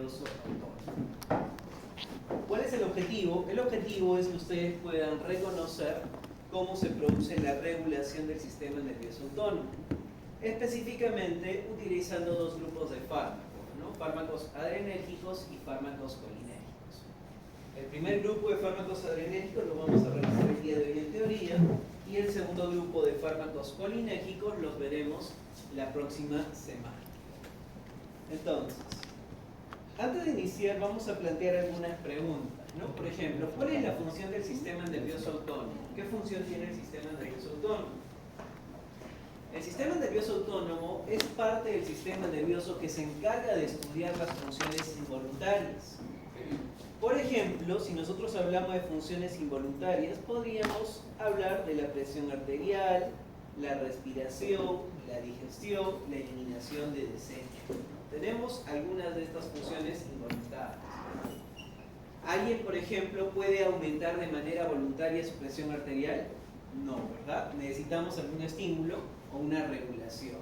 nervioso autónomo. ¿Cuál es el objetivo? El objetivo es que ustedes puedan reconocer cómo se produce la regulación del sistema nervioso autónomo, específicamente utilizando dos grupos de fármacos, ¿no? Fármacos adrenérgicos y fármacos colinérgicos. El primer grupo de fármacos adrenérgicos lo vamos a realizar el día de hoy en teoría, y el segundo grupo de fármacos colinérgicos los veremos la próxima semana. Entonces, antes de iniciar vamos a plantear algunas preguntas, ¿no? Por ejemplo, ¿cuál es la función del sistema nervioso autónomo? ¿Qué función tiene el sistema nervioso autónomo? El sistema nervioso autónomo es parte del sistema nervioso que se encarga de estudiar las funciones involuntarias. Por ejemplo, si nosotros hablamos de funciones involuntarias, podríamos hablar de la presión arterial, la respiración, la digestión, la eliminación de desechos. Tenemos algunas de estas funciones involuntarias. ¿Alguien, por ejemplo, puede aumentar de manera voluntaria su presión arterial? No, ¿verdad? Necesitamos algún estímulo o una regulación.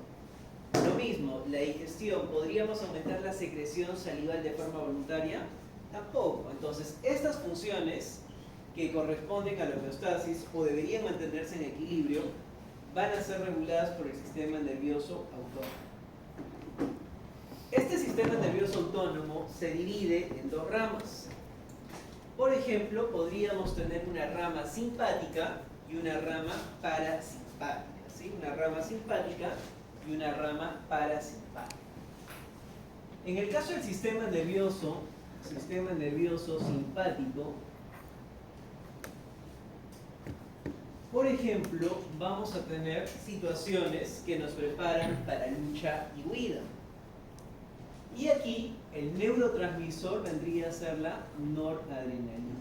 Lo mismo, la digestión, ¿podríamos aumentar la secreción salival de forma voluntaria? Tampoco. Entonces, estas funciones que corresponden a la homeostasis o deberían mantenerse en equilibrio van a ser reguladas por el sistema nervioso autónomo. Este sistema nervioso autónomo se divide en dos ramas. Por ejemplo, podríamos tener una rama simpática y una rama parasimpática, ¿sí? Una rama simpática y una rama parasimpática. En el caso del sistema nervioso simpático, por ejemplo, vamos a tener situaciones que nos preparan para lucha y huida. Y aquí el neurotransmisor vendría a ser la noradrenalina.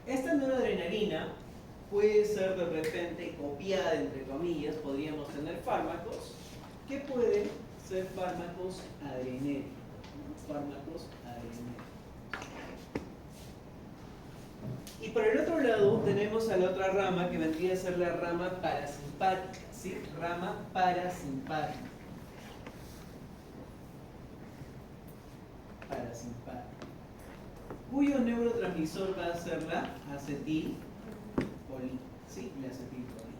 Esta noradrenalina puede ser de repente copiada, entre comillas, podríamos tener fármacos que pueden ser fármacos adrenérgicos, ¿no? Fármacos adrenérgicos. Y por el otro lado tenemos a la otra rama que vendría a ser la rama parasimpática, ¿sí? Rama parasimpática. Cuyo neurotransmisor va a ser la acetilcolina, ¿sí? La acetilcolina.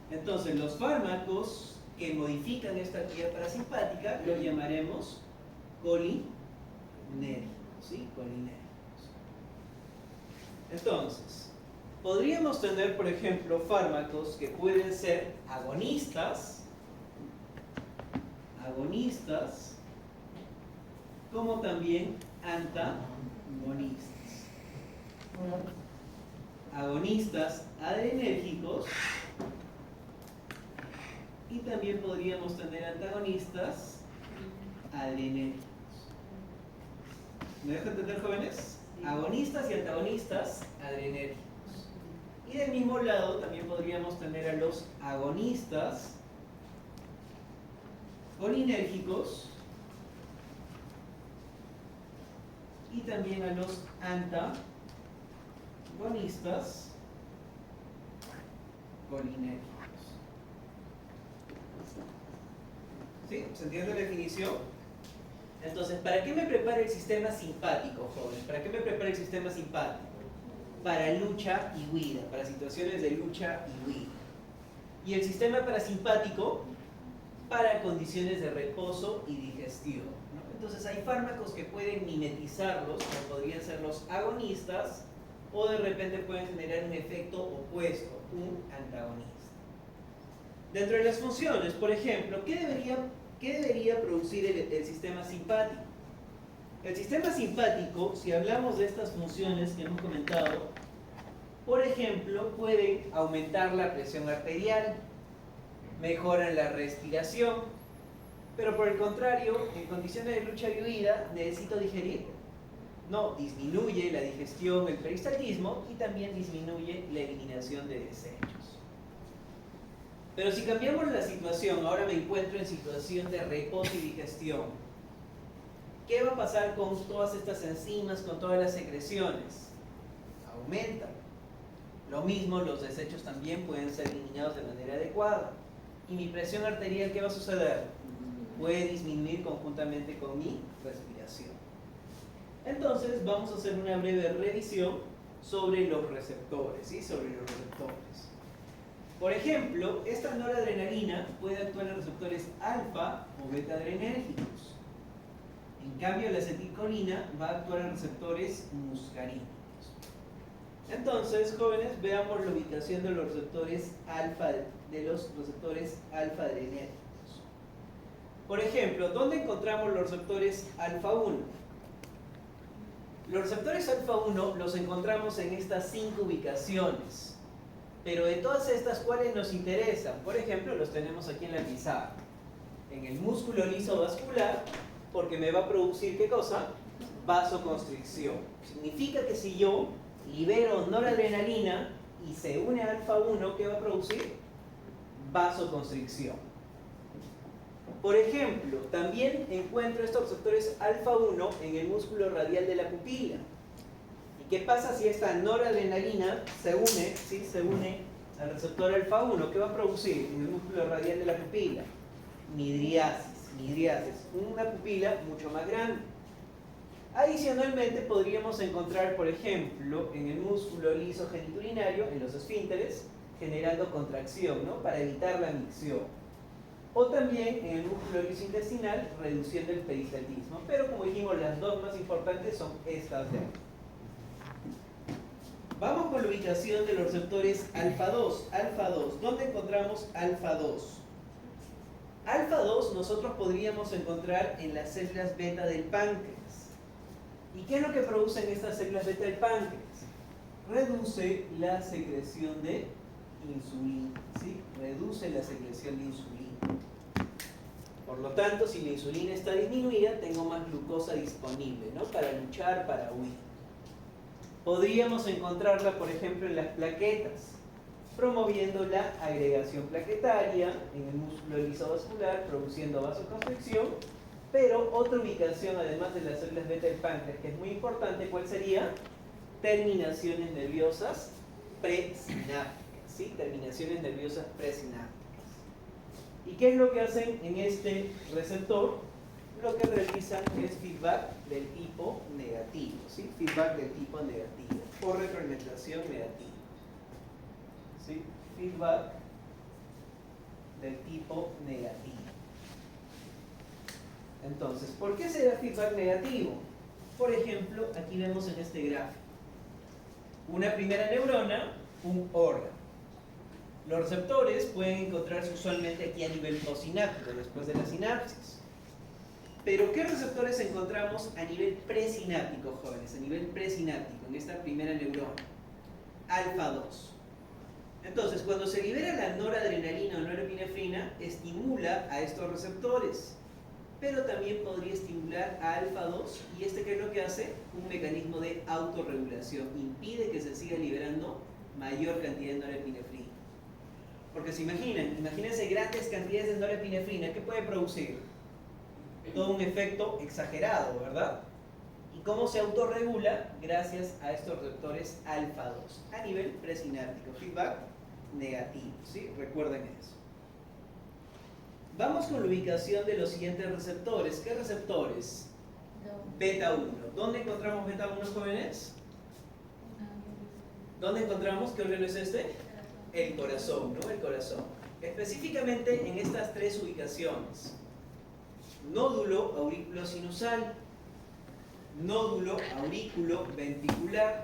Entonces, los fármacos que modifican esta actividad parasimpática los llamaremos colinérgicos, ¿sí? Colinérgicos. Entonces, podríamos tener, por ejemplo, fármacos que pueden ser agonistas, como también antagonistas. Agonistas adrenérgicos, y también podríamos tener antagonistas adrenérgicos. ¿Me dejo entender, jóvenes? Agonistas y antagonistas adrenérgicos. Y del mismo lado también podríamos tener a los agonistas colinérgicos y también a los antagonistas colinérgicos. ¿Sí? ¿Se entiende la definición? Entonces, ¿para qué me prepara el sistema simpático, jóvenes? ¿Para qué me prepara el sistema simpático? Para lucha y huida, para situaciones de lucha y huida. Y el sistema parasimpático para condiciones de reposo y digestión, ¿no? Entonces hay fármacos que pueden mimetizarlos, como podrían ser los agonistas, o de repente pueden generar un efecto opuesto, un antagonista. Dentro de las funciones, por ejemplo, ¿qué debería producir el sistema simpático? El sistema simpático, si hablamos de estas funciones que hemos comentado, por ejemplo, pueden aumentar la presión arterial, mejoran la respiración, pero por el contrario, en condiciones de lucha y huida, ¿necesito digerir? No, disminuye la digestión, el peristaltismo, y también disminuye la eliminación de desechos. Pero si cambiamos la situación, ahora me encuentro en situación de reposo y digestión, ¿qué va a pasar con todas estas enzimas, con todas las secreciones? Aumentan. Lo mismo, los desechos también pueden ser eliminados de manera adecuada. ¿Y mi presión arterial qué va a suceder? puede disminuir conjuntamente con mi respiración. Entonces vamos a hacer una breve revisión sobre los receptores, ¿sí? Sobre los receptores. Por ejemplo, esta noradrenalina puede actuar en receptores alfa o beta adrenérgicos. En cambio, la acetilcolina va a actuar en receptores muscarínicos. Entonces, jóvenes, veamos la ubicación de los receptores alfa adrenérgicos. Por ejemplo, ¿dónde encontramos los receptores alfa 1? Los receptores alfa 1 los encontramos en estas 5 ubicaciones. Pero de todas estas, ¿cuáles nos interesan? Por ejemplo, los tenemos aquí en la pizarra. En el músculo liso vascular, porque me va a producir, ¿qué cosa? Vasoconstricción. Significa que si yo libero noradrenalina y se une a alfa 1, ¿qué va a producir? Vasoconstricción. Por ejemplo, también encuentro estos receptores alfa 1 en el músculo radial de la pupila. ¿Y qué pasa si esta noradrenalina se une, ¿sí? Se une al receptor alfa 1? ¿Qué va a producir en el músculo radial de la pupila? Midriasis, una pupila mucho más grande. Adicionalmente podríamos encontrar, por ejemplo, en el músculo liso genitourinario, en los esfínteres, generando contracción, ¿no? Para evitar la micción. O también en el músculo liso intestinal, reduciendo el peristaltismo. Pero como dijimos, las dos más importantes son estas de aquí. Vamos con la ubicación de los receptores alfa 2. Alfa 2, ¿dónde encontramos alfa 2? Alfa 2 nosotros podríamos encontrar en las células beta del páncreas. ¿Y qué es lo que producen estas células beta del páncreas? Reduce la secreción de insulina, ¿sí? Reduce la secreción de insulina. Por lo tanto, si la insulina está disminuida, tengo más glucosa disponible, ¿no? Para luchar, para huir. Podríamos encontrarla, por ejemplo, en las plaquetas, promoviendo la agregación plaquetaria en el músculo liso vascular, produciendo vasoconstricción. Pero otra ubicación, además de las células beta del páncreas, que es muy importante, ¿cuál sería? Terminaciones nerviosas presinápticas, ¿sí? Terminaciones nerviosas presinápticas. ¿Y qué es lo que hacen en este receptor? Lo que realizan es feedback del tipo negativo, ¿sí? Feedback del tipo negativo, o retroalimentación negativa. ¿Sí? Feedback del tipo negativo. Entonces, ¿por qué se da feedback negativo? Por ejemplo, aquí vemos en este gráfico una primera neurona, un órgano. Los receptores pueden encontrarse usualmente aquí a nivel postsináptico, después de la sinapsis. Pero ¿qué receptores encontramos a nivel presináptico, jóvenes? A nivel presináptico, en esta primera neurona. Alfa 2. Entonces, cuando se libera la noradrenalina o norepinefrina, estimula a estos receptores. Pero también podría estimular a alfa 2, y ¿qué es lo que hace? Un mecanismo de autorregulación. Impide que se siga liberando mayor cantidad de norepinefrina. Porque se imagínense grandes cantidades de norepinefrina, ¿qué puede producir? Todo un efecto exagerado, ¿verdad? ¿Y cómo se autorregula? Gracias a estos receptores alfa 2 a nivel presináptico. Feedback negativo, ¿sí? Recuerden eso. Vamos con la ubicación de los siguientes receptores. ¿Qué receptores? Beta 1. ¿Dónde encontramos beta 1, jóvenes? ¿Dónde encontramos? ¿Qué órgano es este? El corazón, ¿no? El corazón. Específicamente en estas 3 ubicaciones. Nódulo aurículo sinusal, nódulo aurículo ventricular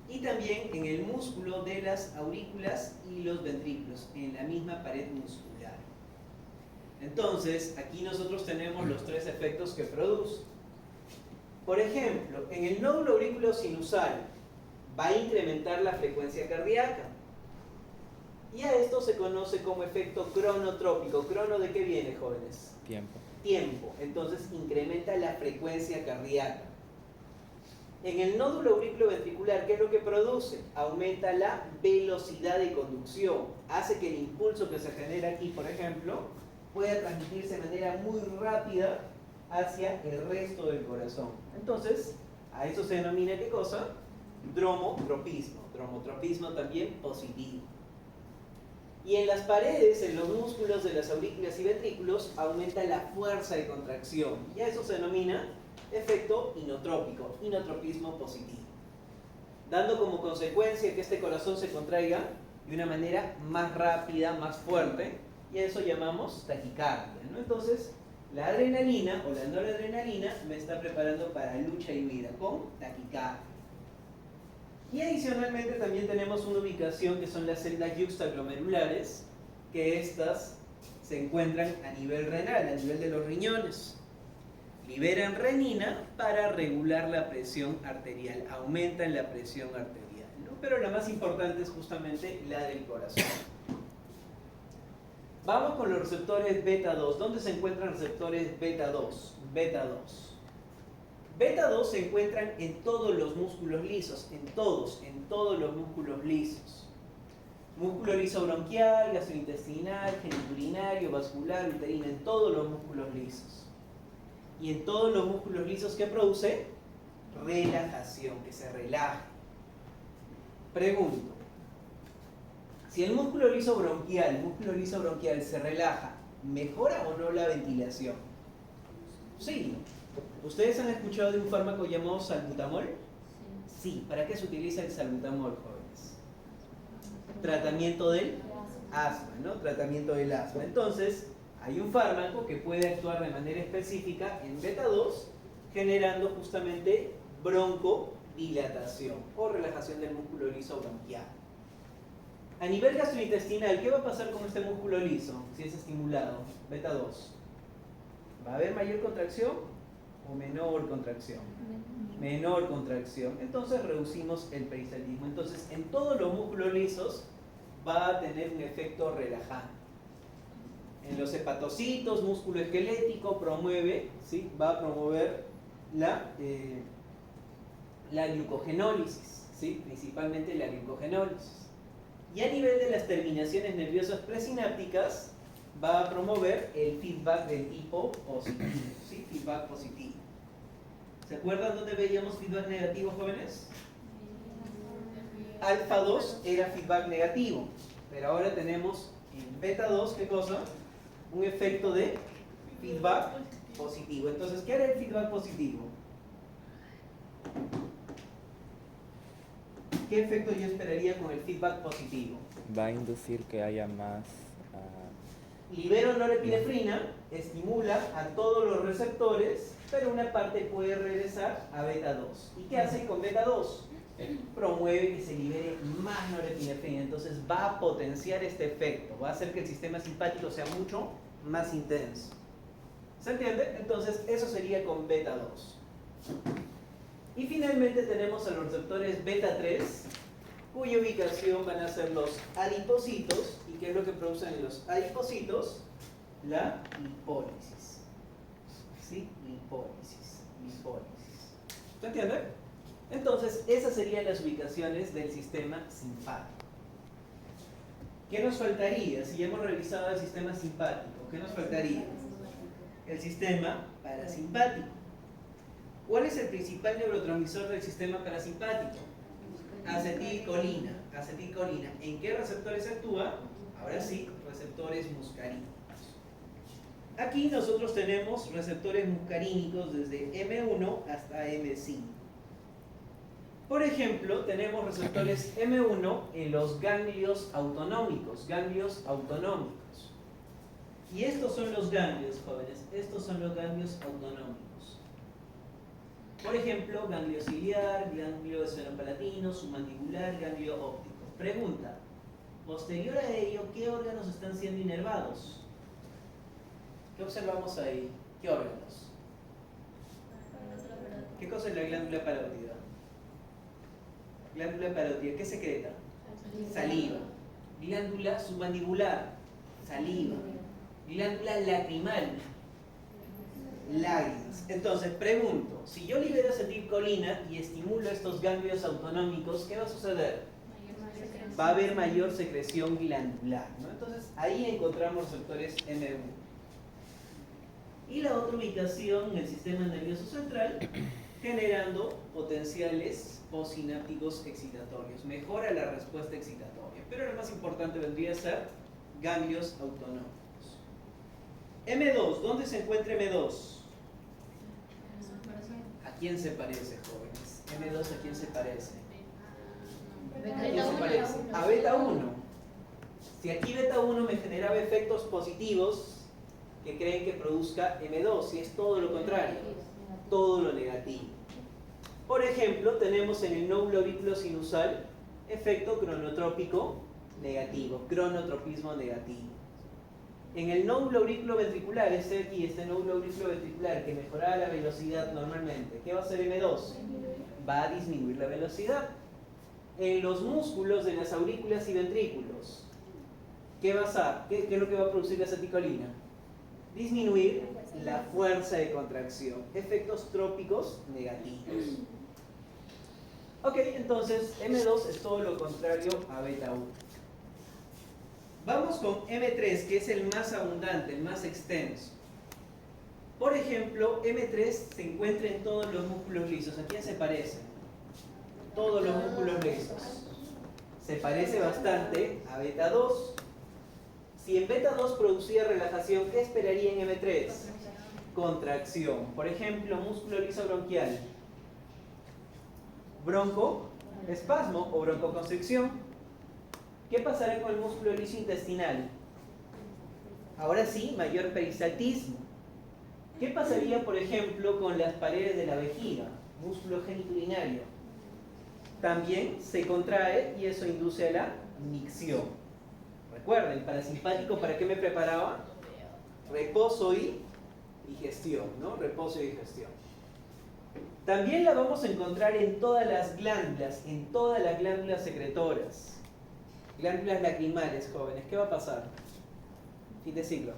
y también en el músculo de las aurículas y los ventrículos, en la misma pared muscular. Entonces, aquí nosotros tenemos los 3 efectos que produce. Por ejemplo, en el nódulo aurículo sinusal va a incrementar la frecuencia cardíaca. Y a esto se conoce como efecto cronotrópico. ¿Crono de qué viene, jóvenes? Tiempo. Entonces incrementa la frecuencia cardíaca. En el nódulo auriculoventricular, ¿qué es lo que produce? Aumenta la velocidad de conducción. Hace que el impulso que se genera aquí, por ejemplo, pueda transmitirse de manera muy rápida hacia el resto del corazón. Entonces, a eso se denomina, ¿qué cosa? Dromotropismo. Dromotropismo también positivo. Y en las paredes, en los músculos de las aurículas y ventrículos, aumenta la fuerza de contracción. Y a eso se denomina efecto inotrópico, inotropismo positivo, dando como consecuencia que este corazón se contraiga de una manera más rápida, más fuerte, y a eso llamamos taquicardia, ¿no? Entonces, la adrenalina o la noradrenalina me está preparando para lucha y huida con taquicardia. Y adicionalmente también tenemos una ubicación que son las células yuxtaglomerulares, que estas se encuentran a nivel renal, a nivel de los riñones. Liberan renina para regular la presión arterial, aumentan la presión arterial, ¿no? Pero la más importante es justamente la del corazón. Vamos con los receptores beta 2. ¿Dónde se encuentran receptores beta 2? Beta 2. Beta 2 se encuentran en todos los músculos lisos, en todos los músculos lisos. Músculo liso bronquial, gastrointestinal, genitourinario, vascular, uterino, en todos los músculos lisos. Y en todos los músculos lisos, ¿qué produce? Relajación, que se relaje. Pregunto, si el músculo liso bronquial se relaja, ¿mejora o no la ventilación? Sí. ¿Ustedes han escuchado de un fármaco llamado salbutamol? Sí. ¿Para qué se utiliza el salbutamol, jóvenes? Tratamiento del asma, ¿no? Tratamiento del asma. Entonces, hay un fármaco que puede actuar de manera específica en beta 2, generando justamente broncodilatación o relajación del músculo liso bronquial. A nivel gastrointestinal, ¿qué va a pasar con este músculo liso si es estimulado? Beta 2. ¿Va a haber mayor contracción o menor contracción? Menor contracción. Entonces reducimos el peristaltismo. Entonces, en todos los músculos lisos va a tener un efecto relajante. En los hepatocitos, músculo esquelético, promueve, ¿sí? Va a promover la glucogenólisis, ¿sí? Principalmente la glucogenólisis. Y a nivel de las terminaciones nerviosas presinápticas, va a promover el feedback del tipo positivo, ¿sí? Feedback positivo. ¿Se acuerdan dónde veíamos feedback negativo, jóvenes? Alfa 2 era feedback negativo, pero ahora tenemos en beta 2, ¿qué cosa? Un efecto de feedback positivo. Entonces, ¿qué hará el feedback positivo? ¿Qué efecto yo esperaría con el feedback positivo? Va a inducir que haya más... Libera norepinefrina, estimula a todos los receptores, pero una parte puede regresar a beta 2. ¿Y qué hace con beta 2? Promueve que se libere más norepinefrina, entonces va a potenciar este efecto, va a hacer que el sistema simpático sea mucho más intenso. ¿Se entiende? Entonces eso sería con beta 2. Y finalmente tenemos a los receptores beta 3, cuya ubicación van a ser los adipocitos. ¿Y qué es lo que producen los adipocitos? La lipólisis. ¿Sí? Lipólisis. ¿Se entiende? Entonces, esas serían las ubicaciones del sistema simpático. ¿Qué nos faltaría? Si ya hemos revisado el sistema simpático, ¿qué nos faltaría? El sistema parasimpático. ¿Cuál es el principal neurotransmisor del sistema parasimpático? Acetilcolina. Acetilcolina. ¿En qué receptores actúa? Ahora sí, receptores muscarínicos. Aquí nosotros tenemos receptores muscarínicos desde M1 hasta M5. Por ejemplo, tenemos receptores M1 en los ganglios autonómicos. Y estos son los ganglios, jóvenes. Estos son los ganglios autonómicos. Por ejemplo, ganglio ciliar, ganglio esfenopalatino, submandibular, ganglio óptico. Pregunta, posterior a ello, ¿qué órganos están siendo inervados? ¿Qué observamos ahí? ¿Qué órganos? ¿Qué cosa es la glándula parótida? Glándula parótida, ¿qué secreta? Saliva. Glándula submandibular, saliva. Glándula lacrimal, lágrimas. Entonces, pregunto, si yo libero acetilcolina y estimulo estos ganglios autonómicos, ¿qué va a suceder? Va a haber mayor secreción glandular, ¿no? Entonces, ahí encontramos receptores M1. Y la otra ubicación en el sistema nervioso central, generando potenciales postsinápticos excitatorios. Mejora la respuesta excitatoria. Pero lo más importante vendría a ser ganglios autonómicos. M2, ¿dónde se encuentra M2? ¿A quién se parece, jóvenes? M2, ¿a quién se parece? ¿A quién se parece? A beta 1. Si aquí beta 1 me generaba efectos positivos, que creen que produzca M2, si es todo lo contrario, todo lo negativo. Por ejemplo, tenemos en el nódulo aurículo sinusal efecto cronotrópico negativo, cronotropismo negativo. En el nódulo aurículo ventricular, este nódulo aurículo ventricular que mejoraba la velocidad normalmente, ¿qué va a hacer M2? Va a disminuir la velocidad. En los músculos de las aurículas y ventrículos, ¿qué va a hacer? ¿Qué es lo que va a producir la aceticolina? Disminuir la fuerza de contracción. Efectos trópicos negativos. Ok, entonces M2 es todo lo contrario a beta 1. Vamos con M3, que es el más abundante, el más extenso. Por ejemplo, M3 se encuentra en todos los músculos lisos. ¿A quién se parece? Todos los músculos lisos. Se parece bastante a beta 2. Si en beta 2 producía relajación, ¿qué esperaría en M3? Contracción. Por ejemplo, músculo liso bronquial. Broncoespasmo o broncoconstricción. ¿Qué pasará con el músculo liso intestinal? Ahora sí, mayor peristaltismo. ¿Qué pasaría, por ejemplo, con las paredes de la vejiga? Músculo genitourinario. También se contrae y eso induce a la micción. Recuerden, parasimpático, ¿para qué me preparaba? Reposo y digestión, ¿no? Reposo y digestión. También la vamos a encontrar en todas las glándulas secretoras. Glándulas lacrimales, jóvenes. ¿Qué va a pasar? Fin de ciclo.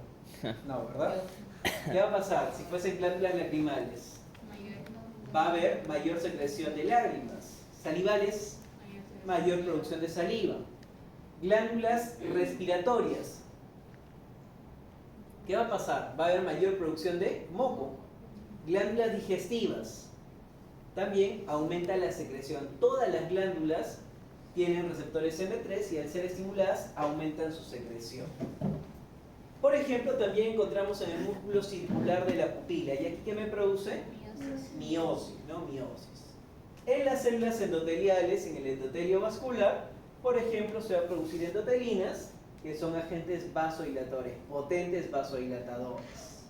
No, ¿verdad? ¿Qué va a pasar si fuesen glándulas lacrimales? Va a haber mayor secreción de lágrimas. Salivales, mayor producción de saliva. Glándulas respiratorias. ¿Qué va a pasar? Va a haber mayor producción de moco. Glándulas digestivas. También aumenta la secreción. Todas las glándulas tienen receptores M3 y al ser estimuladas aumentan su secreción. Por ejemplo, también encontramos en el músculo circular de la pupila. ¿Y aquí qué me produce? Miosis, ¿no? Miosis. En las células endoteliales, en el endotelio vascular, por ejemplo, se va a producir endotelinas, que son agentes vasodilatores, potentes vasodilatadores.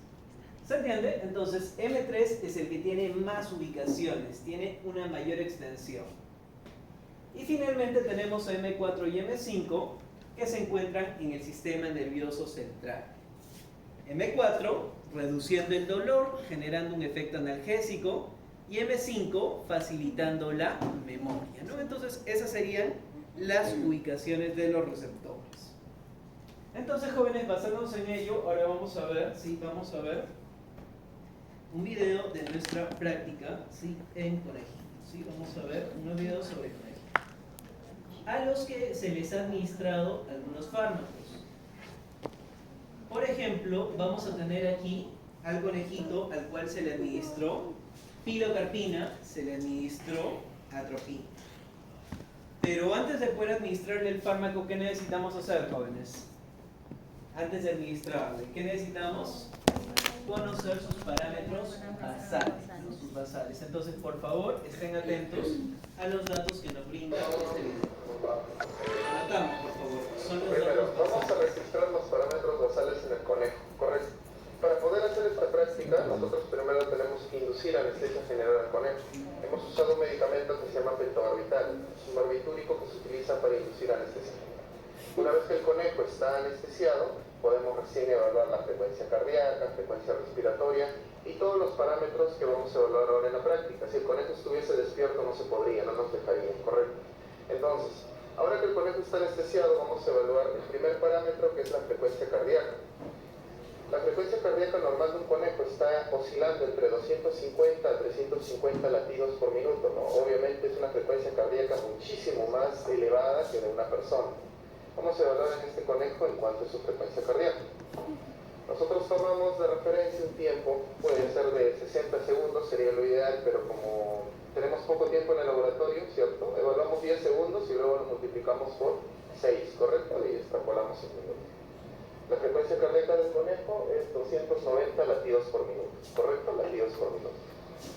¿Se entiende? Entonces, M3 es el que tiene más ubicaciones, tiene una mayor extensión. Y finalmente tenemos M4 y M5, que se encuentran en el sistema nervioso central. M4, reduciendo el dolor, generando un efecto analgésico, y M5, facilitando la memoria, ¿no? Entonces, esas serían las ubicaciones de los receptores. Entonces, jóvenes, basándonos en ello, ahora vamos a ver un video de nuestra práctica, ¿sí? En conejitos, ¿sí? Vamos a ver unos videos sobre conejitos, a los que se les ha administrado algunos fármacos. Por ejemplo, vamos a tener aquí al conejito al cual se le administró pilocarpina, se le administró atropina. Pero antes de poder administrarle el fármaco, ¿qué necesitamos hacer, jóvenes? Antes de administrarle, ¿qué necesitamos? Conocer sus parámetros basales, ¿no? Sus basales. Entonces, por favor, estén atentos a los datos que nos brinda este video. Anotamos, por favor. Son los Primero, datos vamos a basales. registrar los parámetros basales en el conejo, ¿correcto? Para poder hacer esta práctica, nosotros primero tenemos que inducir anestesia general al conejo. Hemos usado un medicamento que se llama pentobarbital. Es un barbitúrico que se utiliza para inducir anestesia. Una vez que el conejo está anestesiado, podemos recién evaluar la frecuencia cardíaca, frecuencia respiratoria y todos los parámetros que vamos a evaluar ahora en la práctica. Si el conejo estuviese despierto no se podría, no nos dejaría, ¿correcto? Entonces, ahora que el conejo está anestesiado, vamos a evaluar el primer parámetro, que es la frecuencia cardíaca. La frecuencia cardíaca normal de un conejo está oscilando entre 250 a 350 latidos por minuto, ¿no? Obviamente es una frecuencia cardíaca muchísimo más elevada que de una persona. Vamos a evaluar en este conejo en cuanto a su frecuencia cardíaca. Nosotros tomamos de referencia un tiempo, puede ser de 60 segundos, sería lo ideal, pero como tenemos poco tiempo en el laboratorio, ¿cierto? Evaluamos 10 segundos y luego lo multiplicamos por 6, ¿correcto? Y extrapolamos el minuto. La frecuencia cardíaca del conejo es 290 latidos por minuto, ¿correcto? Latidos por minuto.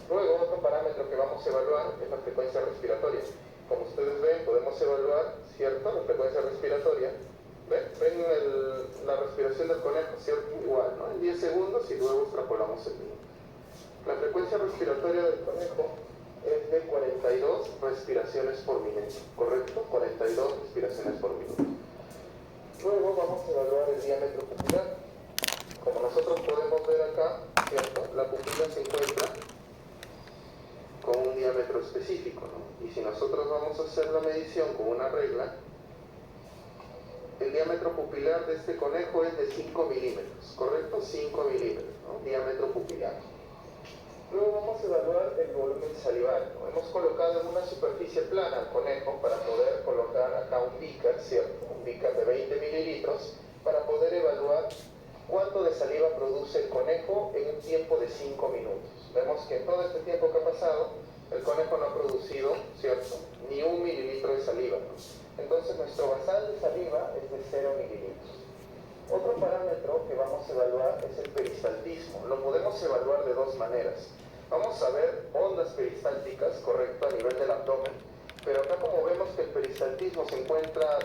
Luego, otro parámetro que vamos a evaluar es la frecuencia respiratoria. Como ustedes ven, podemos evaluar, ¿cierto?, la frecuencia respiratoria. ¿Ven? La respiración del conejo, ¿cierto? Igual, ¿no? En 10 segundos y luego extrapolamos el minuto. La frecuencia respiratoria del conejo es de 42 respiraciones por minuto, ¿correcto? 42 respiraciones por minuto. Luego vamos a evaluar el diámetro pupilar. Como nosotros podemos ver acá, ¿cierto?, la pupila se encuentra con un diámetro específico, ¿no? Y si nosotros vamos a hacer la medición con una regla, el diámetro pupilar de este conejo es de 5 milímetros, ¿correcto? 5 milímetros, ¿no? Diámetro pupilar. Luego vamos a evaluar el volumen salival, ¿no? Hemos colocado en una superficie plana al conejo para poder colocar acá un beaker, ¿cierto? Un beaker de 20 mililitros para poder evaluar cuánto de saliva produce el conejo en un tiempo de 5 minutos. Vemos que en todo este tiempo que ha pasado, el conejo no ha producido, ¿cierto?, ni 1 mililitro de saliva, ¿no? Entonces nuestro basal de saliva es de 0 mililitros. Otro parámetro que vamos a evaluar es el peristaltismo. Lo podemos evaluar de dos maneras. Vamos a ver ondas peristálticas, correcto, a nivel del abdomen, pero acá como vemos que el peristaltismo se encuentra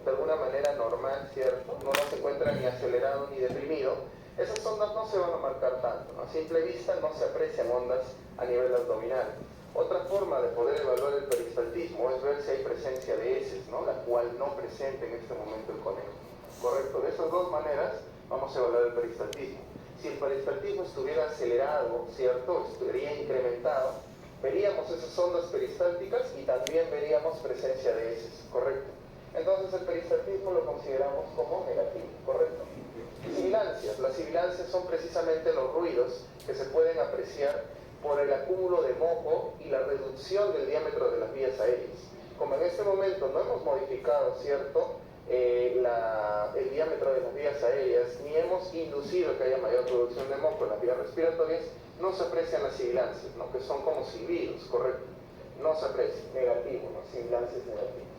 de alguna manera normal, ¿cierto? No se encuentra ni acelerado ni deprimido. Esas ondas no se van a marcar tanto, ¿no? A simple vista no se aprecian ondas a nivel abdominal. Otra forma de poder evaluar el peristaltismo es ver si hay presencia de heces, ¿no?, la cual no presenta en este momento el conejo. Correcto, de esas dos maneras vamos a evaluar el peristaltismo. Si el peristaltismo estuviera acelerado, ¿cierto?, estuviera incrementado, veríamos esas ondas peristálticas y también veríamos presencia de heces, ¿correcto? Entonces el peristaltismo lo consideramos como negativo, ¿correcto? Sibilancias. Las sibilancias son precisamente los ruidos que se pueden apreciar por el acúmulo de moco y la reducción del diámetro de las vías aéreas. Como en este momento no hemos modificado, ¿cierto?, el diámetro de las vías aéreas, ni hemos inducido que haya mayor producción de moco en las vías respiratorias, no se aprecian las sibilancias, ¿no?, que son como silbidos, ¿correcto? No se aprecian, negativo, ¿no?, sibilancias negativas.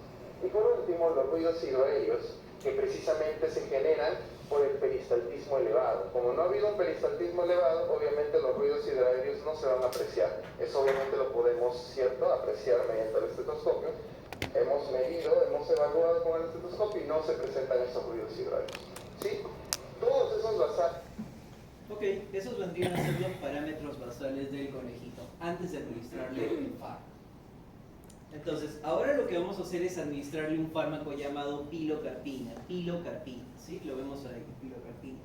Y por último, los ruidos hidroaéreos, que precisamente se generan por el peristaltismo elevado. Como no ha habido un peristaltismo elevado, obviamente los ruidos hidroaéreos no se van a apreciar. Eso obviamente lo podemos, ¿cierto?, apreciar mediante el estetoscopio. Hemos medido, hemos evaluado con el estetoscopio y no se presentan esos ruidos hidroaéreos. ¿Sí? Todos esos basales. Ok, esos vendrían a ser los parámetros basales del conejito antes de administrarle el fármaco. Entonces, ahora lo que vamos a hacer es administrarle un fármaco llamado pilocarpina. Pilocarpina, ¿sí? Lo vemos ahí, pilocarpina.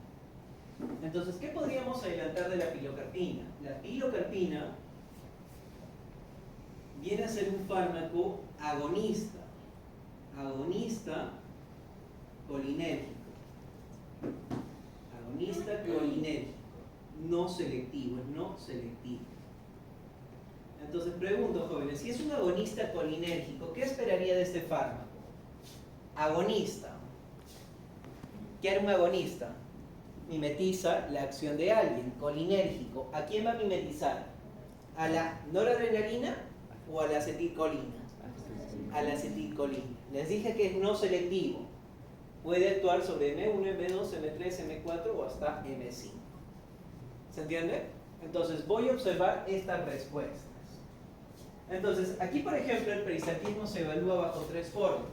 Entonces, ¿qué podríamos adelantar de la pilocarpina? La pilocarpina viene a ser un fármaco agonista. Agonista colinérgico. Agonista colinérgico. No selectivo, es no selectivo. Entonces pregunto, jóvenes, si es un agonista colinérgico, ¿qué esperaría de este fármaco? Agonista. ¿Qué hará un agonista? Mimetiza la acción de alguien. Colinérgico. ¿A quién va a mimetizar? ¿A la noradrenalina o a la acetilcolina? A la acetilcolina. Les dije que es no selectivo. Puede actuar sobre M1, M2, M3, M4 o hasta M5. ¿Se entiende? Entonces voy a observar estas respuestas. Entonces, aquí por ejemplo el peristaltismo se evalúa bajo tres formas.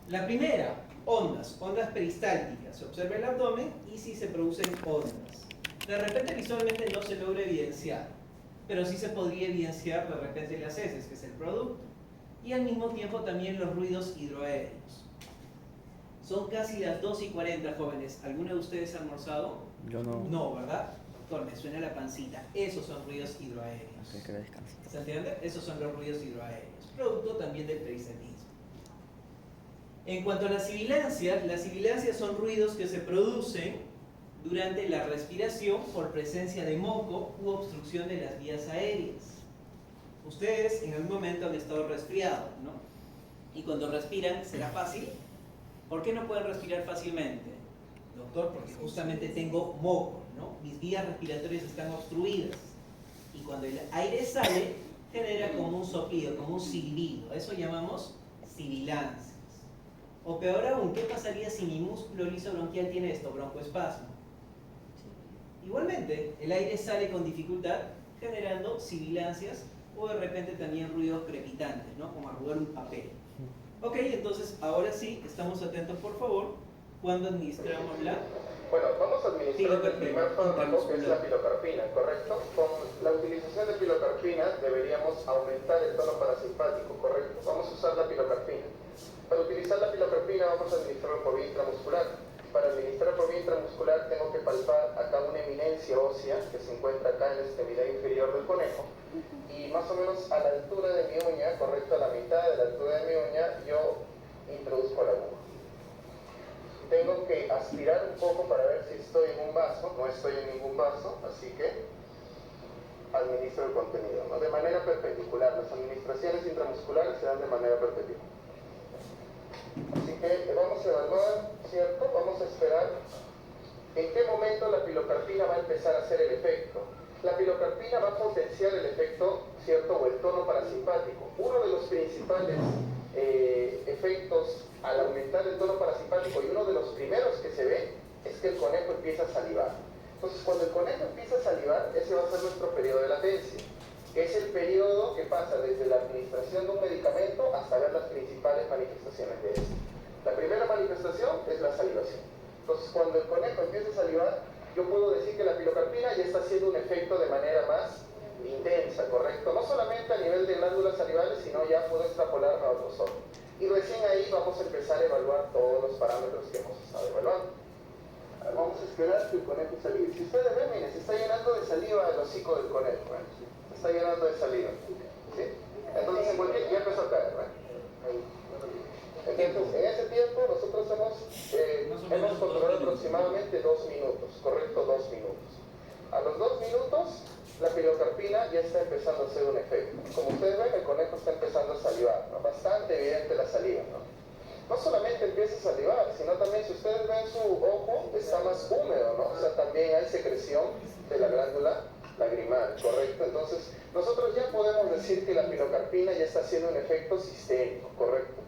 La primera, ondas peristálticas. Se observa el abdomen y si se producen ondas. De repente visualmente no se logra evidenciar, pero sí se podría evidenciar de repente las heces, que es el producto. Y al mismo tiempo también los ruidos hidroaéreos. Son casi las 2:40, jóvenes. ¿Alguno de ustedes ha almorzado? Yo no. No, ¿verdad? Doctor, me suena la pancita. Esos son ruidos hidroaéreos. Ok, que descanse. ¿Se entiende? Esos son los ruidos hidroaéreos, producto también del peristaltismo. En cuanto a las sibilancias son ruidos que se producen durante la respiración por presencia de moco u obstrucción de las vías aéreas. Ustedes en algún momento han estado resfriados, ¿no? Y cuando respiran, ¿será fácil? ¿Por qué no pueden respirar fácilmente? Doctor, porque justamente tengo moco, ¿no? Mis vías respiratorias están obstruidas. Y cuando el aire sale, genera como un soplido, como un silbido. Eso llamamos sibilancias. O peor aún, ¿qué pasaría si mi músculo liso bronquial tiene esto, broncoespasmo? Igualmente, el aire sale con dificultad, generando sibilancias o de repente también ruidos crepitantes, ¿no? Como arrugar un papel. Ok, entonces ahora sí, estamos atentos por favor, cuando administramos la... Bueno, vamos a administrar el primer fármaco, que es la pilocarpina, ¿correcto? Con la utilización de pilocarpina deberíamos aumentar el tono parasimpático, ¿correcto? Vamos a usar la pilocarpina. Para utilizar la pilocarpina vamos a administrarlo por vía intramuscular. Para administrar por vía intramuscular tengo que palpar acá una eminencia ósea que se encuentra acá en la extremidad inferior del conejo. Y más o menos a la altura de mi uña, correcto, a la mitad de la altura de mi uña, yo introduzco la aguja. Tengo que aspirar un poco para ver si estoy en un vaso, no estoy en ningún vaso, así que administro el contenido, ¿no? De manera perpendicular. Las administraciones intramusculares se dan de manera perpendicular. Así que vamos a evaluar, ¿cierto? Vamos a esperar en qué momento la pilocarpina va a empezar a hacer el efecto. La pilocarpina va a potenciar el efecto, ¿cierto? O el tono parasimpático. Uno de los principales efectos al aumentar el tono parasimpático y uno de los primeros que se ve es que el conejo empieza a salivar. Entonces, cuando el conejo empieza a salivar, ese va a ser nuestro periodo de latencia, que es el periodo que pasa desde la administración de un medicamento hasta ver las principales manifestaciones de este. La primera manifestación es la salivación. Entonces, cuando el conejo empieza a salivar, yo puedo decir que la pilocarpina ya está haciendo un efecto de manera más intensa, ¿correcto? No solamente a nivel de glándulas salivales, sino ya puedo extrapolar a otros órganos. Y recién ahí vamos a empezar a evaluar todos los parámetros que hemos estado evaluando. Vamos a esperar que el conejo salive. Si ustedes ven, miren, se está llenando de saliva el hocico del conejo, ¿eh? Se está llenando de saliva. ¿Sí? Entonces, en cualquier... ya empezó a caer, ¿eh? Entonces, en ese tiempo nosotros hemos controlado aproximadamente 2 minutos, ¿correcto? 2 minutos. A los 2 minutos, la pilocarpina ya está empezando a hacer un efecto. Como ustedes ven, el conejo está empezando a salivar, ¿no? Bastante evidente la saliva, ¿no? No solamente empieza a salivar, sino también, si ustedes ven su ojo, está más húmedo, ¿no? O sea, también hay secreción de la glándula lagrimal, ¿correcto? Entonces, nosotros ya podemos decir que la pilocarpina ya está haciendo un efecto sistémico, ¿correcto?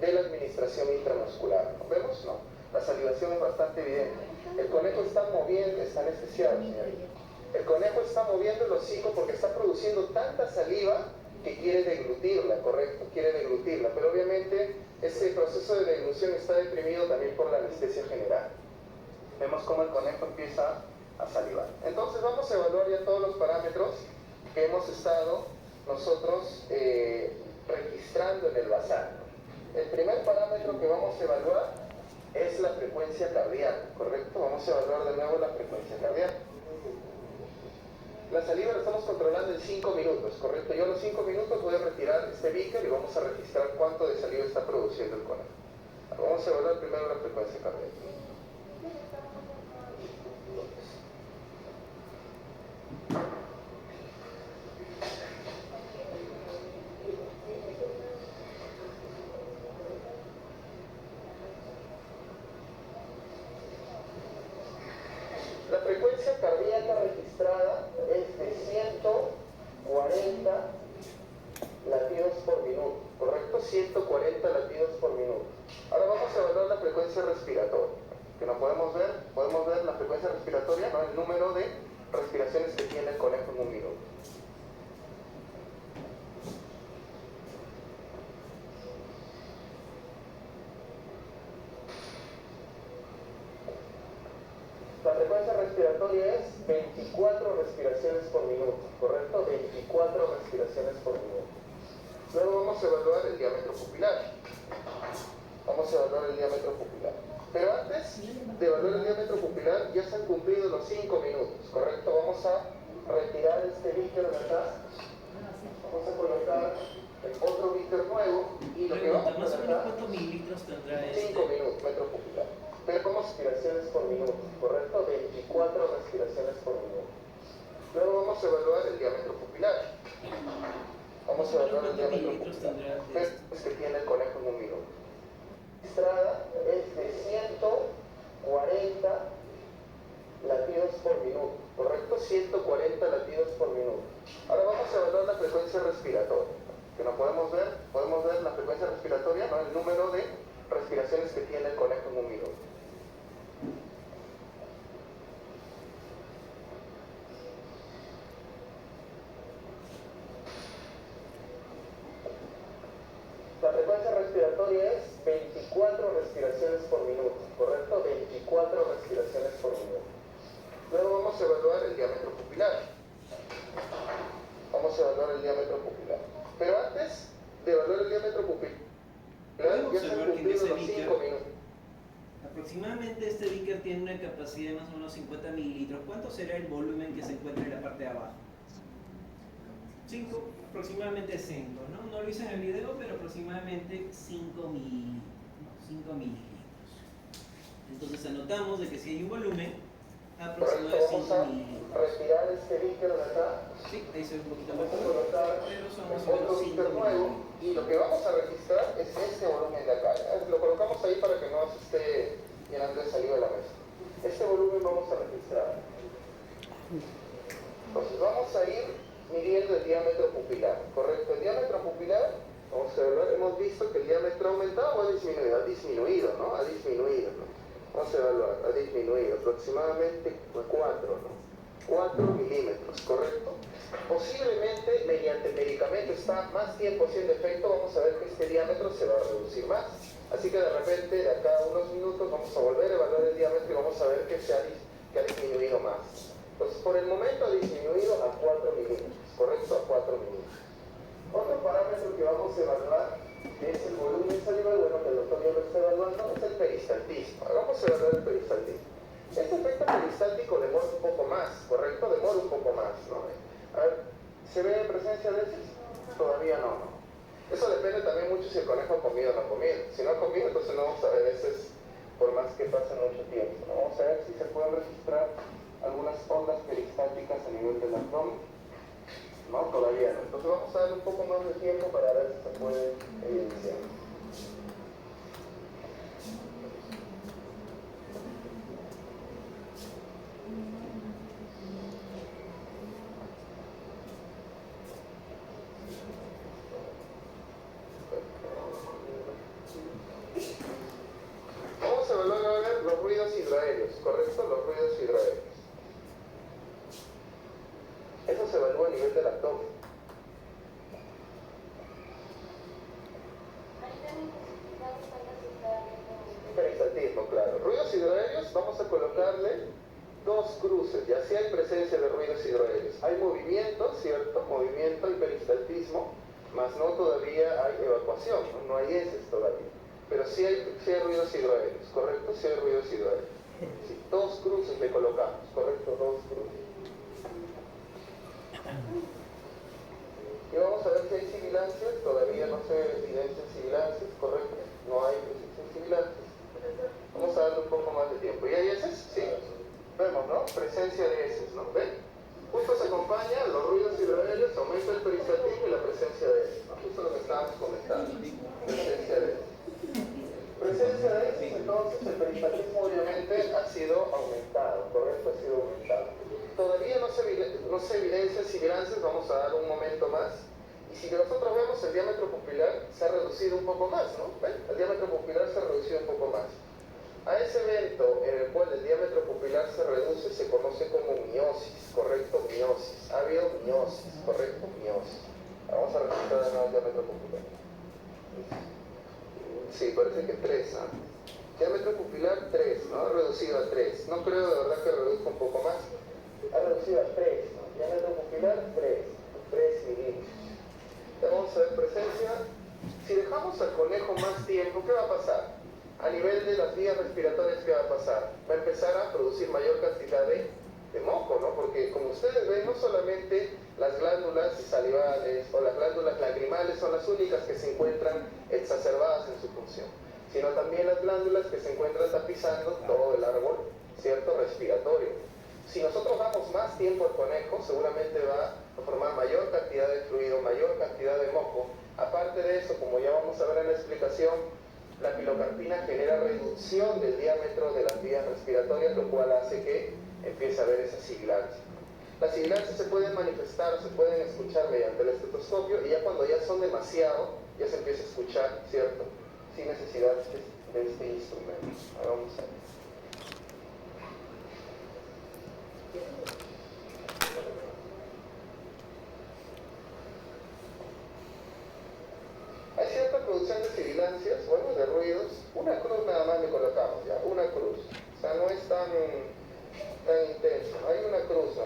De la administración intramuscular. ¿Lo vemos? No. La salivación es bastante evidente. El conejo está moviendo, está anestesiado, señorita. El conejo está moviendo el hocico porque está produciendo tanta saliva que quiere deglutirla, ¿correcto? Quiere deglutirla, pero obviamente ese proceso de deglución está deprimido también por la anestesia general. Vemos cómo el conejo empieza a salivar. Entonces vamos a evaluar ya todos los parámetros que hemos estado nosotros registrando en el basal. El primer parámetro que vamos a evaluar es la frecuencia cardíaca, ¿correcto? Vamos a evaluar de nuevo la frecuencia cardíaca. La saliva la estamos controlando en 5 minutos, ¿correcto? Yo a los 5 minutos voy a retirar este beaker y vamos a registrar cuánto de saliva está produciendo el conejo. Vamos a evaluar primero la frecuencia cardíaca. La frecuencia cardíaca registrada es de 140 latidos por minuto, ¿correcto? 140 latidos por minuto. Ahora vamos a evaluar la frecuencia respiratoria, que no podemos ver la frecuencia respiratoria, ¿no? El número de respiraciones que tiene el conejo en un minuto. La frecuencia respiratoria es 24 respiraciones por minuto, ¿correcto? 24 respiraciones por minuto. Luego vamos a evaluar el diámetro pupilar. Vamos a evaluar el diámetro pupilar. Pero antes de evaluar el diámetro pupilar, ya se han cumplido los 5 minutos, ¿correcto? Vamos a retirar este beaker de acá. Vamos a colocar otro beaker nuevo y lo que vamos a más o menos colocar... ¿cuántos mililitros tendrá 5 minutos, metro pupilar. Pero como respiraciones por minuto, ¿correcto? 24 respiraciones por minuto. Luego vamos a evaluar el diámetro pupilar. Vamos a evaluar el diámetro pupilar. Es que tiene el conejo en un minuto. La registrada es de 140 latidos por minuto, ¿correcto? 140 latidos por minuto. Ahora vamos a evaluar la frecuencia respiratoria. Que no podemos ver la frecuencia respiratoria, ¿no? El número de respiraciones que tiene el conejo en un minuto. La frecuencia respiratoria es 24 respiraciones por minuto, ¿correcto? 24 respiraciones por minuto. Luego vamos a evaluar el diámetro pupilar. Vamos a evaluar el diámetro pupilar. Pero antes de evaluar el diámetro pupilar, ya se han cumplido los 5 minutos. Aproximadamente este beaker tiene una capacidad de más o menos 50 mililitros. ¿Cuánto será el volumen que se encuentra en la parte de abajo? 5, aproximadamente 5, ¿no? No lo hice en el video, pero aproximadamente 5 mililitros. Entonces anotamos de que si hay un volumen aproximado de 5 mililitros. Retirar este beaker de acá. Sí, ahí se ve un poquito más Vamos a colocar pero son más o otro menos 5 beaker nuevo mililitros. y lo que vamos a registrar es este volumen de acá. Lo colocamos ahí para que no se esté llenando de saliva de la mesa. Este volumen vamos a registrar. Entonces vamos a ir midiendo el diámetro pupilar, ¿correcto? El diámetro pupilar, vamos a evaluar, hemos visto que el diámetro ha aumentado o ha disminuido. Ha disminuido, ¿no? Ha disminuido, ¿no? Vamos a evaluar, ha disminuido aproximadamente 4, ¿no? 4 milímetros, ¿correcto? Posiblemente mediante medicamento está más tiempo haciendo efecto, vamos a ver que este diámetro se va a reducir más. Así que de repente, de acá a unos minutos, vamos a volver a evaluar el diámetro y vamos a ver que ha disminuido más. Entonces, por el momento ha disminuido a 4 milímetros, ¿correcto? A 4 milímetros. Otro parámetro que vamos a evaluar es el volumen salival, bueno, que el doctor ya lo está evaluando, es el peristaltismo. Vamos a evaluar el peristaltismo. Este efecto peristáltico demora un poco más, ¿correcto? Demora un poco más, ¿no? A ver, ¿se ve presencia de heces? Todavía no, ¿no? Eso depende también mucho si el conejo ha comido o no ha comido. Si no ha comido, entonces no vamos a ver heces por más que pase mucho tiempo, ¿no? Vamos a ver si se pueden registrar algunas ondas peristálticas a nivel del abdomen. No, todavía no. Entonces vamos a dar un poco más de tiempo para ver si se puede evidenciar. Vamos a evaluar ahora los ruidos hidroaéreos, ¿correcto? Los ruidos hidroaéreos. Eso se evalúa a nivel del abdomen. Peristaltismo, claro. Ruidos hidroaéreos, vamos a colocarle 2 cruces, ya sea hay presencia de ruidos hidroaéreos. Hay movimiento, ¿cierto? Movimiento y peristaltismo, más no todavía hay evacuación, no hay heces todavía. Pero sí hay ruidos hidroaéreos, ¿correcto? Sí hay ruidos hidroaéreos. Sí, 2 cruces le colocamos, ¿correcto? 2 cruces. Y vamos a ver si hay sibilancias, todavía no se evidencian sibilancias, ¿correcto? No hay presencia de sibilancias. Vamos a darle un poco más de tiempo. ¿Y hay heces? Sí. Vemos, ¿no? Presencia de heces, ¿no? ¿Ven? Justo se acompaña los ruidos hidroaéreos, aumenta el peristaltismo y la presencia de heces, ¿no? Justo lo que estábamos comentando. Presencia de heces. Presencia de heces, entonces el peristaltismo obviamente ha sido aumentado, ¿correcto? Ha sido aumentado. Todavía no se evidencia sibilancias, vamos a dar un momento más. Y si nosotros vemos el diámetro pupilar, se ha reducido un poco más, ¿no? ¿Ven? El diámetro pupilar se ha reducido un poco más. A ese evento en el cual el diámetro pupilar se reduce se conoce como miosis, ¿correcto? Miosis. Ha habido miosis, ¿correcto? Miosis. Vamos a registrar de nuevo el diámetro pupilar. Sí, parece que 3, ¿no? Diámetro pupilar 3, ¿no? Ha reducido a 3. No creo de verdad que reduzca un poco más. Ha reducido a 3, ¿no? Diámetro pupilar 3 milímetros. Ya vamos a ver presencia. Si dejamos al conejo más tiempo, ¿qué va a pasar? A nivel de las vías respiratorias, ¿qué va a pasar? Va a empezar a producir mayor cantidad de moco, ¿no? Porque como ustedes ven, no solamente las glándulas salivales o las glándulas lagrimales son las únicas que se encuentran exacerbadas en su función, sino también las glándulas que se encuentran tapizando todo el árbol, ¿cierto? Respiratorio. Si nosotros damos más tiempo al conejo, seguramente va a formar mayor cantidad de fluido, mayor cantidad de moco. Aparte de eso, como ya vamos a ver en la explicación, la pilocarpina genera reducción del diámetro de las vías respiratorias, lo cual hace que empiece a haber esa sibilancia. Las sibilancias se pueden manifestar o se pueden escuchar mediante el estetoscopio y ya cuando ya son demasiado, ya se empieza a escuchar, ¿cierto? Sin necesidad este instrumento. Vamos a ver. Hay cierta producción de sibilancias, bueno, de ruidos. Una cruz nada más le colocamos, ya, una cruz. O sea, no es tan intenso. Hay una cruz, ¿no?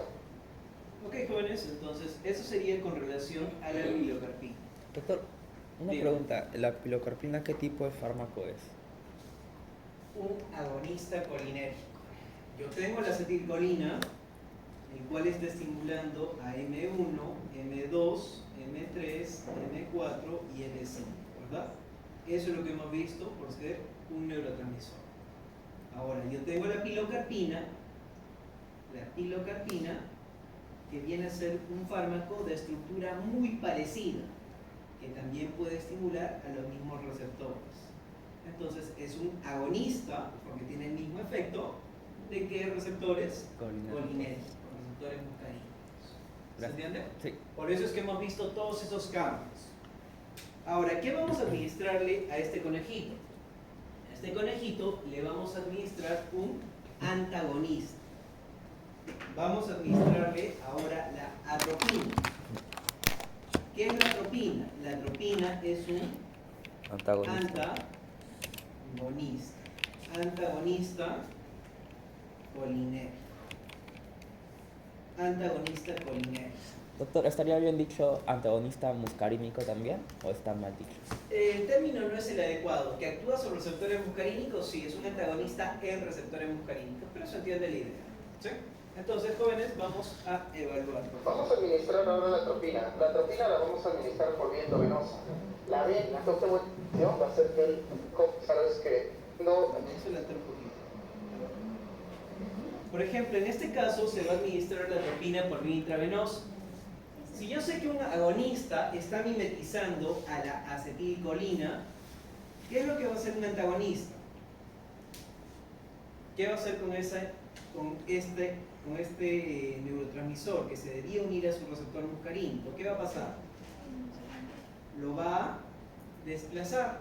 Ok, jóvenes, entonces eso sería con relación a la pilocarpina. Doctor, una Bien. pregunta. ¿La pilocarpina qué tipo de fármaco es? Un agonista colinérgico. Yo tengo la acetilcolina, el cual está estimulando a M1, M2, M3, M4 y M5, ¿verdad? Eso es lo que hemos visto por ser un neurotransmisor. Ahora, yo tengo la pilocarpina, que viene a ser un fármaco de estructura muy parecida, que también puede estimular a los mismos receptores. Entonces es un agonista, porque tiene el mismo efecto de que receptores colinérgicos, receptores muscarínicos. ¿Se entiende? Sí. Por eso es que hemos visto todos esos cambios. Ahora, ¿qué vamos a administrarle a este conejito? A este conejito le vamos a administrar un antagonista. Vamos a administrarle ahora la atropina. ¿Qué es la atropina? La atropina es un Antagonista. antagonista colinérgico. Antagonista colinérgico. Doctor, ¿estaría bien dicho antagonista muscarínico también? ¿O está mal dicho? El término no es el adecuado. Que actúa sobre receptores muscarínicos, sí, es un antagonista en receptores muscarínicos, pero se entiende la idea. ¿Sí? Entonces, jóvenes, vamos a evaluar. Vamos a administrar ahora la atropina. La atropina la vamos a administrar por vía endovenosa. La vena, la opción va a ser que el sabes que no. Vamos a adelantar un poquito. Por ejemplo, en este caso se va a administrar la atropina por vía intravenosa. Si yo sé que un agonista está mimetizando a la acetilcolina, ¿qué es lo que va a hacer un antagonista? ¿Qué va a hacer con este neurotransmisor que se debía unir a su receptor muscarínico? ¿Qué va a pasar? Lo va a desplazar.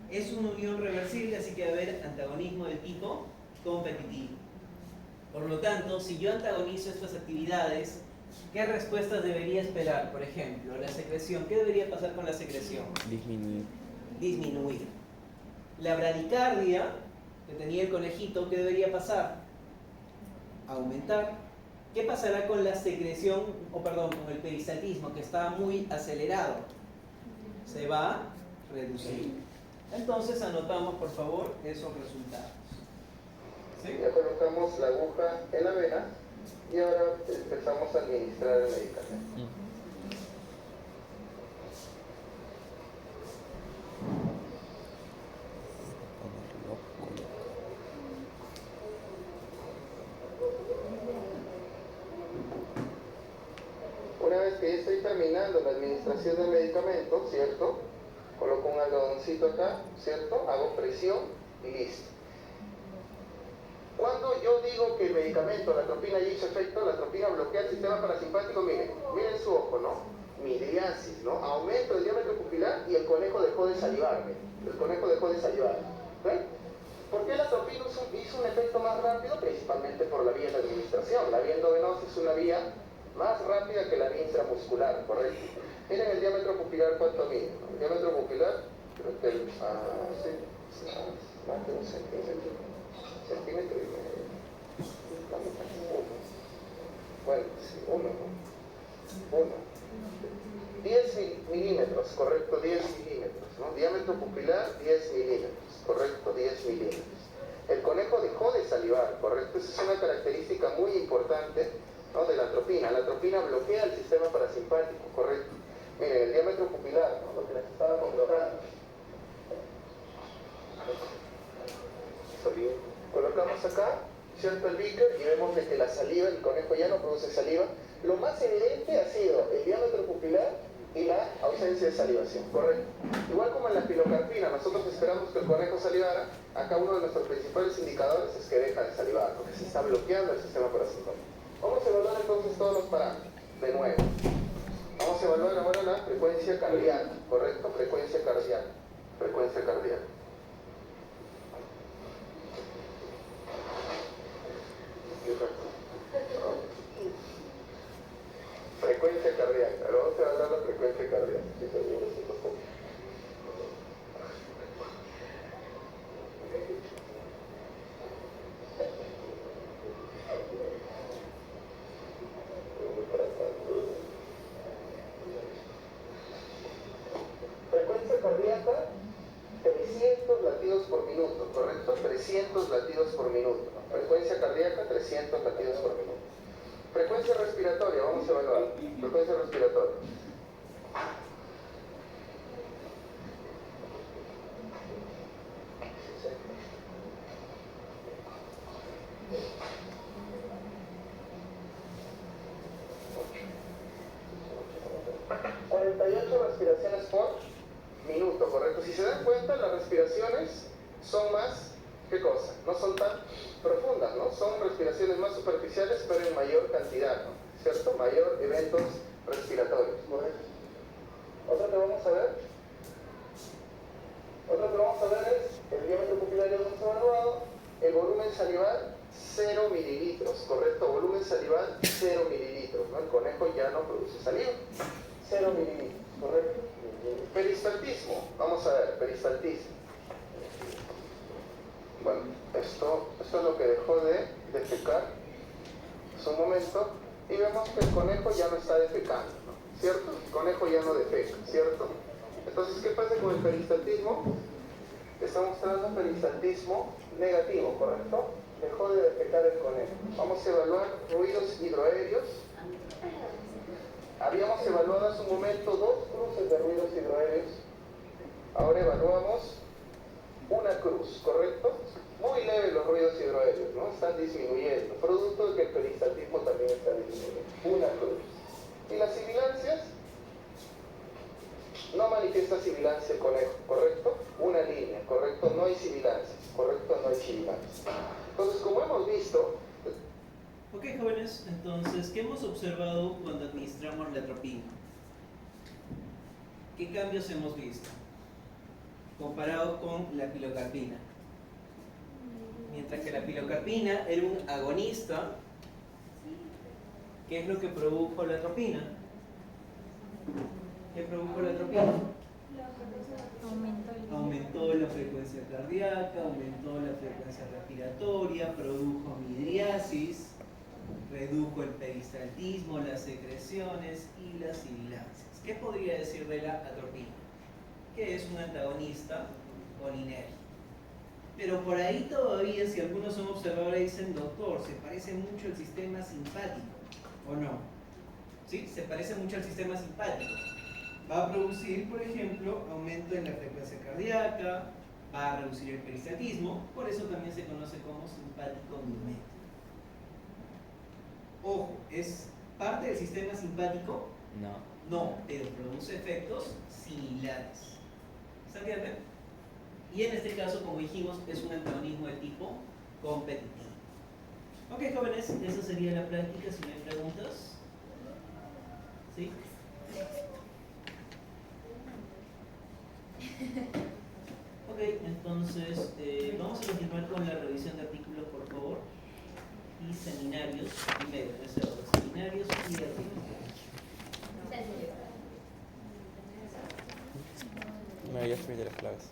Es una unión reversible, así que va a haber antagonismo de tipo competitivo. Por lo tanto, si yo antagonizo estas actividades, ¿qué respuestas debería esperar? Por ejemplo, la secreción. ¿Qué debería pasar con la secreción? Disminuir. Disminuir. La bradicardia que tenía el conejito, ¿qué debería pasar? Aumentar. ¿Qué pasará con la secreción, con el peristaltismo, que está muy acelerado? Se va a reducir. Entonces anotamos, por favor, esos resultados. ¿Sí? Ya colocamos la aguja en la vena y ahora empezamos a administrar el medicamento. Una vez que ya estoy terminando la administración del medicamento, ¿cierto? Coloco un algodoncito acá, ¿cierto? Hago presión y listo. Cuando yo digo que el medicamento, la atropina, ya hizo efecto, la atropina bloquea el sistema parasimpático, miren su ojo, ¿no? Midriasis, ¿no? Aumento del diámetro pupilar y el conejo dejó de salivar, el conejo dejó de salivar. ¿Ven? ¿Por qué la atropina hizo un efecto más rápido? Principalmente por la vía de administración. La vía endovenosa es una vía más rápida que la vía intramuscular, ¿correcto? Miren el diámetro pupilar, ¿cuánto mide? El diámetro pupilar, creo que más de un centímetro y medio. Bueno, sí, uno. 10 milímetros, correcto, 10 milímetros, ¿no? Diámetro pupilar, 10 milímetros, correcto, 10 milímetros. El conejo dejó de salivar, correcto, esa es una característica muy importante, ¿no?, de la atropina. La atropina bloquea el sistema parasimpático, correcto. Miren, el diámetro pupilar, ¿no?, lo que les estaba colocando. Colocamos acá, ¿cierto?, el beaker y vemos de que la saliva, el conejo ya no produce saliva. Lo más evidente ha sido el diámetro pupilar y la ausencia de salivación, correcto. Igual como en la pilocarpina, nosotros esperamos que el conejo salivara. Acá uno de nuestros principales indicadores es que deja de salivar, porque se está bloqueando el sistema parasimpático. Vamos a evaluar entonces todos los parámetros, de nuevo. Vamos a evaluar ahora la frecuencia cardíaca, correcto, frecuencia cardíaca. Frecuencia cardíaca. Ahora vamos a evaluar la frecuencia cardíaca. Sí, también es importante. Frecuencia cardíaca, 300 latidos por minuto, ¿correcto? 300 latidos por minuto. Frecuencia cardíaca, 300 latidos por minuto. Frecuencia respiratoria, vamos a evaluar. Frecuencia respiratoria. Respiraciones por minuto, ¿correcto? Si se dan cuenta, las respiraciones son más, ¿qué cosa? No son tan profundas, ¿no? Son respiraciones más superficiales, pero en mayor cantidad, ¿no? ¿Cierto? Mayor eventos respiratorios, ¿correcto? Otra que vamos a ver. Otra que vamos a ver es el diámetro pupilario que hemos evaluado, el volumen salival, 0 mililitros, ¿correcto? Volumen salival, 0 mililitros, ¿no? El conejo ya no produce saliva. 0 mililitros, ¿correcto? Peristaltismo, vamos a ver, peristaltismo. Bueno, esto es lo que dejó de defecar hace un momento y vemos que el conejo ya no está defecando, ¿no? ¿Cierto? El conejo ya no defeca, ¿cierto? Entonces, ¿qué pasa con el peristaltismo? Está mostrando peristaltismo negativo, ¿correcto? Dejó de defecar el conejo. Vamos a evaluar ruidos hidroaéreos. Habíamos evaluado hace un momento 2 cruces de ruidos hidroaéreos. Ahora evaluamos una cruz, ¿correcto? Muy leve los ruidos hidroaéreos, ¿no? Están disminuyendo, producto de que el peristaltismo también está disminuyendo. Una cruz. Y las sibilancias, no manifiesta sibilancia el conejo, ¿correcto? Una línea, ¿correcto? No hay sibilancias, ¿correcto? No hay sibilancias. Entonces, como hemos visto... Ok, jóvenes, entonces, ¿qué hemos observado cuando administramos la atropina? ¿Qué cambios hemos visto comparado con la pilocarpina? Mientras que la pilocarpina era un agonista, ¿qué es lo que produjo la atropina? ¿Qué produjo la atropina? Aumentó la frecuencia cardíaca, aumentó la frecuencia respiratoria, produjo midriasis, redujo el peristaltismo, las secreciones y las sibilancias. ¿Qué podría decir de la atropina? Que es un antagonista colinérgico. Pero por ahí todavía, si algunos son observadores, dicen, doctor, se parece mucho al sistema simpático, ¿o no? ¿Sí? Se parece mucho al sistema simpático. Va a producir, por ejemplo, aumento en la frecuencia cardíaca, va a reducir el peristaltismo, por eso también se conoce como simpático mimético. Ojo, ¿es parte del sistema simpático? No. No, pero produce efectos similares. ¿Se entiende? Y en este caso, como dijimos, es un antagonismo de tipo competitivo. Ok, jóvenes, esa sería la práctica, si no hay preguntas. ¿Sí? Ok, entonces vamos a continuar con la revisión de artículos, por favor. Y seminarios, primero, en ese orden, seminarios y artículos. Me voy a escribir de las claves.